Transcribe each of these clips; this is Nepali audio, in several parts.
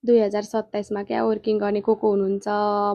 2027 मा क्या वर्किङ गर्ने को हुनुहुन्छ?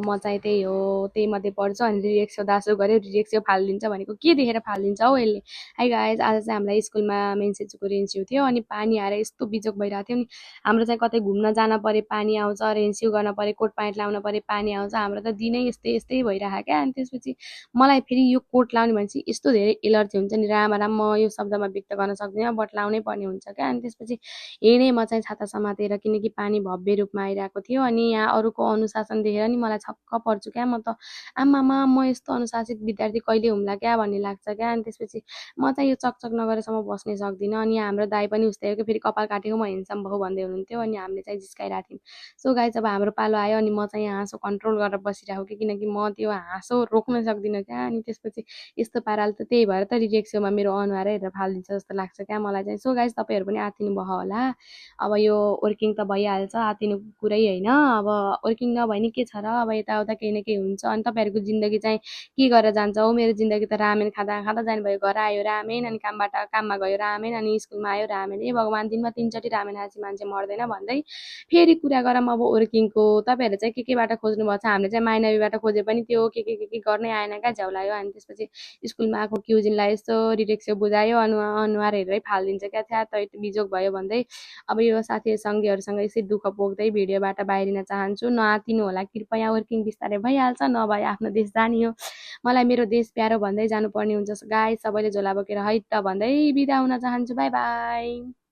म चाहिँ त्यही हो, त्यही मध्ये पढ्छु अनि रिरेक्सो दासो गऱ्यो रिरेक्सो फालिदिन्छ भनेको के देखेर फालिदिन्छ हौ यसले। हाई गाइज, आज चाहिँ हामीलाई स्कुलमा मेन्सेजको रेन्स्यु थियो अनि पानी आएर यस्तो बिजोग भइरहेको थियो नि। हाम्रो चाहिँ कतै घुम्न जान परे पानी आउँछ, रेन्स्यु गर्न परे, कोट प्यान्ट लाउन परे पानी आउँछ। हाम्रो त दिनै यस्तै यस्तै भइरहेको क्या। अनि त्यसपछि मलाई फेरि यो कोट लाउने भनेपछि यस्तो धेरै एलर्जी हुन्छ नि, रामराम म यो शब्दमा व्यक्त गर्न सक्दिनँ, बट लाउनै पर्ने हुन्छ क्या। अनि त्यसपछि हिँडेँ म चाहिँ छाता समातेर, किनकि पानी भव्य रूपमा आइरहेको थियो अनि यहाँ अरूको अनुशासन देखेर नि मलाई छक्क पर्छु क्या। म त आमामा म यस्तो अनुशासित विद्यार्थी कहिले हुम्ला क्या भन्ने लाग्छ क्या। अनि त्यसपछि म चाहिँ यो चकचक नगरेसम्म बस्नै सक्दिनँ। अनि हाम्रो दाइ पनि उस्तै हो कि, फेरि कपाल काटेको म हेन्डसम बहु भन्दै हुनुहुन्थ्यो अनि हामीले चाहिँ जिस्काइरहेको थियौँ। सो गाइस, अब हाम्रो पालो आयो अनि म चाहिँ हाँसो कन्ट्रोल गरेर बसिरहेको कि, किनकि म त्यो हाँसो रोक्न सक्दिनँ क्या। अनि त्यसपछि यस्तो पाराले त त्यही भएर त रिरेक्सोमा मेरो अनुहारै हेरेर फालिदिन्छ जस्तो लाग्छ क्या मलाई चाहिँ। सो गाइस, तपाईँहरू पनि आत्तिनु भयो होला। अब यो वर्किङ त भइहाल्छ, आत्तिनु कुरै होइन। अब वर्किङ नभए नि के छ र, अब यताउता केही न केही हुन्छ। अनि तपाईँहरूको जिन्दगी चाहिँ के गरेर जान्छ हौ? मेरो जिन्दगी त रामेन खाँदा खाँदा जानुभयो। घर आयो रामेन, अनि काममा गयो रामेन, अनि स्कुलमा आयो रामेन। ए भगवान्, दिनमा 3 चोटि रामेन खाएपछि मान्छे मर्दैन भन्दै फेरि कुरा गरौँ अब वर्किङको। तपाईँहरूले चाहिँ केबाट खोज्नु भएको छ? हामीले चाहिँ माइनवीबाट खोजे पनि त्यो के गर्नै आएन क्या, झ्याउलायो। अनि त्यसपछि स्कुलमा आएको क्युजिनलाई यस्तो रिरेक्सो बुझायो, अनुहार हेरेरै फालिदिन्छ क्या, थ्या त बिजोग भयो भन्दै अब यो साथी सङ्गीहरूसँग यसै दुःख पोख्दै भिडियोबाट बाहिरिन चाहन्छु। नआत्तिनु होला कृपया, वर्किङ बिस्तारै भइहाल्छ, नभए आफ्नो देश जाने हो। मलाई मेरो देश प्यारो भन्दै जानुपर्ने हुन्छ गाइस। सबैले झोला बोकेर है त भन्दै बिदा हुन चाहन्छु। By by.